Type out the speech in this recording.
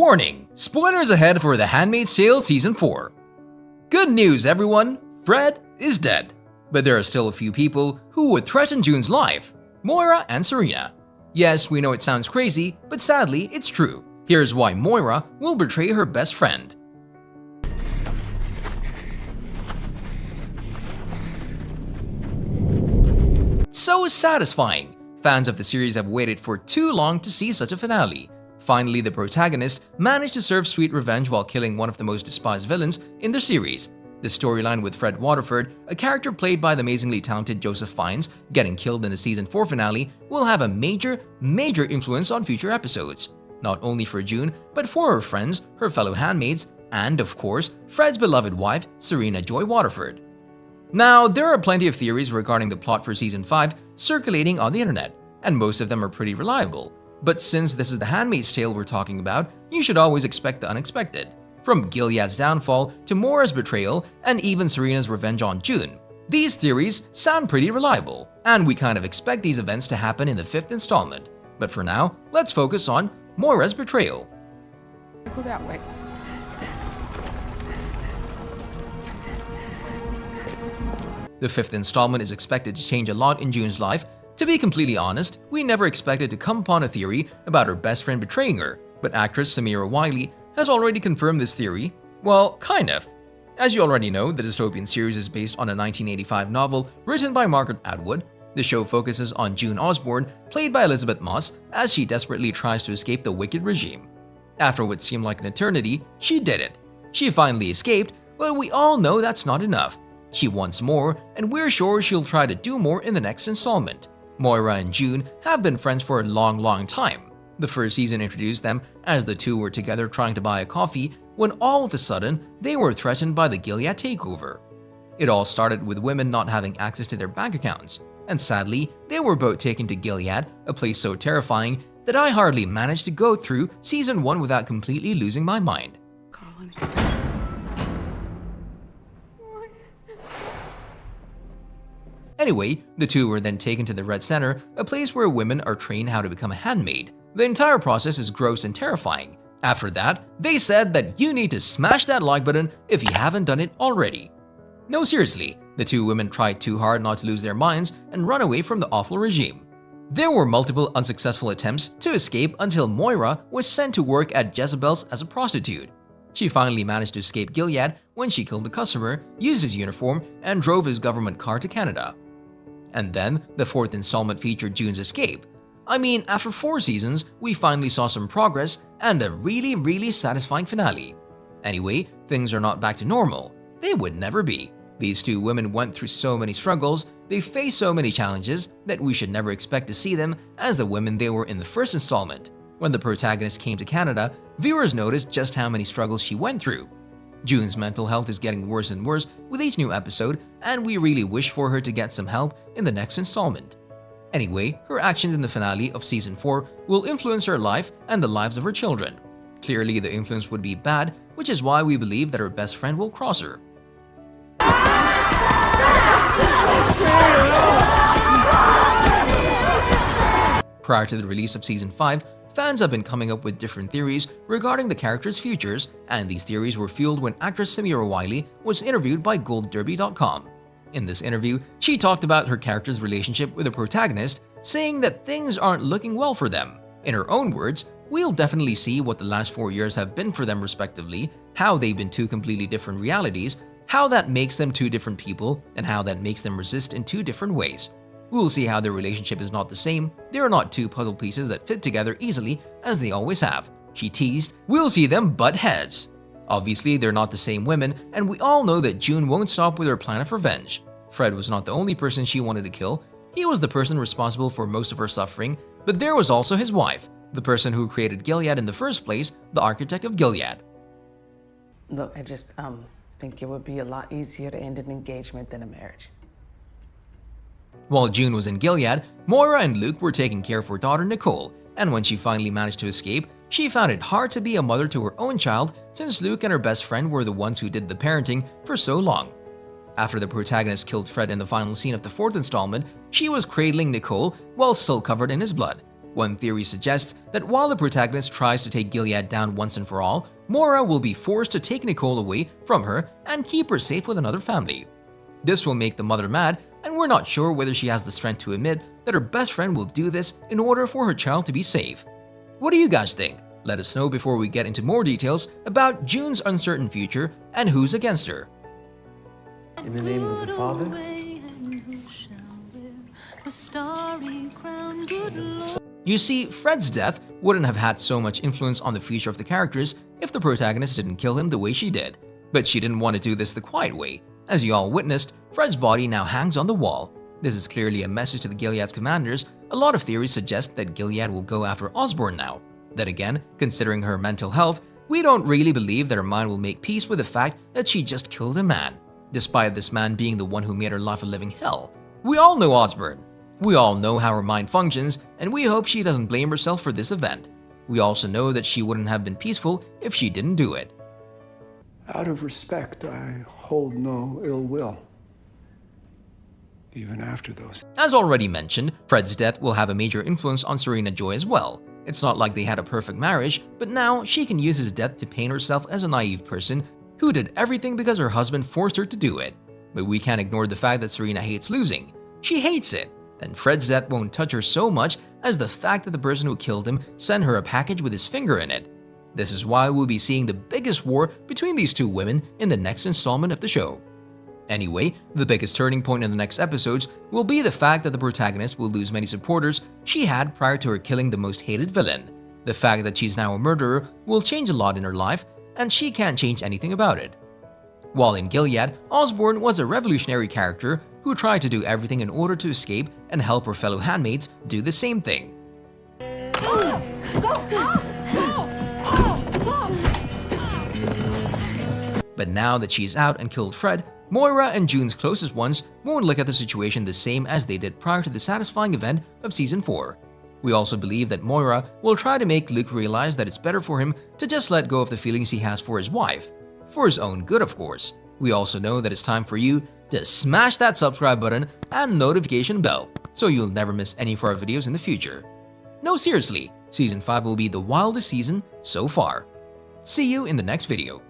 Warning! Spoilers ahead for The Handmaid's Tale Season 4. Good news, everyone! Fred is dead. But there are still a few people who would threaten June's life: Moira and Serena. Yes, we know it sounds crazy, but sadly, it's true. Here's why Moira will betray her best friend. So satisfying! Fans of the series have waited for too long to see such a finale. Finally, the protagonist managed to serve sweet revenge while killing one of the most despised villains in the series. The storyline with Fred Waterford, a character played by the amazingly talented Joseph Fiennes, getting killed in the Season 4 finale will have a major influence on future episodes. Not only for June, but for her friends, her fellow handmaids, and of course, Fred's beloved wife, Serena Joy Waterford. Now, there are plenty of theories regarding the plot for Season 5 circulating on the internet, and most of them are pretty reliable. But since this is the Handmaid's Tale we're talking about, you should always expect the unexpected. From Gilead's downfall to MOIRA'S betrayal and even Serena's revenge on June. These theories sound pretty reliable, and we kind of expect these events to happen in the 5th installment. But for now, let's focus on MOIRA'S betrayal. Go that way. The 5th installment is expected to change a lot in June's life. To be completely honest, we never expected to come upon a theory about her best friend betraying her, but actress Samira Wiley has already confirmed this theory. Well, kind of. As you already know, the dystopian series is based on a 1985 novel written by Margaret Atwood. The show focuses on June Osborne, played by Elisabeth Moss, as she desperately tries to escape the wicked regime. After what seemed like an eternity, she did it. She finally escaped, but we all know that's not enough. She wants more, and we're sure she'll try to do more in the next installment. Moira and June have been friends for a long time. The first season introduced them as the two were together trying to buy a coffee when all of a sudden they were threatened by the Gilead takeover. It all started with women not having access to their bank accounts, and sadly, they were both taken to Gilead, a place so terrifying that I hardly managed to go through Season 1 without completely losing my mind. Colin. Anyway, the two were then taken to the Red Center, a place where women are trained how to become a handmaid. The entire process is gross and terrifying. After that, they said that you need to smash that like button if you haven't done it already. No, seriously, the two women tried too hard not to lose their minds and run away from the awful regime. There were multiple unsuccessful attempts to escape until Moira was sent to work at Jezebel's as a prostitute. She finally managed to escape Gilead when she killed the customer, used his uniform, and drove his government car to Canada. And then, the 4th installment featured June's escape. I mean, after 4 seasons, we finally saw some progress and a really satisfying finale. Anyway, things are not back to normal. They would never be. These two women went through so many struggles, they faced so many challenges that we should never expect to see them as the women they were in the 1st installment. When the protagonist came to Canada, viewers noticed just how many struggles she went through. June's mental health is getting worse and worse with each new episode, and we really wish for her to get some help in the next installment. Anyway, her actions in the finale of Season 4 will influence her life and the lives of her children. Clearly, the influence would be bad, which is why we believe that her best friend will cross her. Prior to the release of Season 5, fans have been coming up with different theories regarding the characters' futures, and these theories were fueled when actress Samira Wiley was interviewed by GoldDerby.com. In this interview, she talked about her character's relationship with the protagonist, saying that things aren't looking well for them. In her own words, we'll definitely see what the last 4 years have been for them respectively, how they've been two completely different realities, how that makes them two different people, and how that makes them resist in 2 different ways. We'll see how their relationship is not the same. They are not 2 puzzle pieces that fit together easily as they always have. She teased, "We'll see them butt heads." Obviously, they're not the same women, and we all know that June won't stop with her plan of revenge. Fred was not the only person she wanted to kill. He was the person responsible for most of her suffering, but there was also his wife, the person who created Gilead in the first place, the architect of Gilead. Look, I just think it would be a lot easier to end an engagement than a marriage. While June was in Gilead, Moira and Luke were taking care of her daughter Nicole, and when she finally managed to escape, she found it hard to be a mother to her own child since Luke and her best friend were the ones who did the parenting for so long. After the protagonist killed Fred in the final scene of the 4th installment, she was cradling Nicole while still covered in his blood. One theory suggests that while the protagonist tries to take Gilead down once and for all, Moira will be forced to take Nicole away from her and keep her safe with another family. This will make the mother mad, and we're not sure whether she has the strength to admit that her best friend will do this in order for her child to be safe. What do you guys think? Let us know before we get into more details about June's uncertain future and who's against her. In the name of the Father, You see, Fred's death wouldn't have had so much influence on the future of the characters if the protagonist didn't kill him the way she did. But she didn't want to do this the quiet way. As you all witnessed, Fred's body now hangs on the wall. This is clearly a message to the Gilead's commanders. A lot of theories suggest that Gilead will go after Osborn now. Then again, considering her mental health, we don't really believe that her mind will make peace with the fact that she just killed a man, despite this man being the one who made her life a living hell. We all know Osborn. We all know how her mind functions, and we hope she doesn't blame herself for this event. We also know that she wouldn't have been peaceful if she didn't do it. Out of respect, I hold no ill will, even after those. As already mentioned, Fred's death will have a major influence on Serena Joy as well. It's not like they had a perfect marriage, but now she can use his death to paint herself as a naive person who did everything because her husband forced her to do it. But we can't ignore the fact that Serena hates losing. She hates it, and Fred's death won't touch her so much as the fact that the person who killed him sent her a package with his finger in it. This is why we'll be seeing the biggest war between these two women in the next installment of the show. Anyway, the biggest turning point in the next episodes will be the fact that the protagonist will lose many supporters she had prior to her killing the most hated villain. The fact that she's now a murderer will change a lot in her life, and she can't change anything about it. While in Gilead, Osborn was a revolutionary character who tried to do everything in order to escape and help her fellow handmaids do the same thing. But now that she's out and killed Fred, Moira and June's closest ones won't look at the situation the same as they did prior to the satisfying event of Season 4. We also believe that Moira will try to make Luke realize that it's better for him to just let go of the feelings he has for his wife. For his own good, of course. We also know that it's time for you to smash that subscribe button and notification bell so you'll never miss any of our videos in the future. No, seriously, Season 5 will be the wildest season so far. See you in the next video.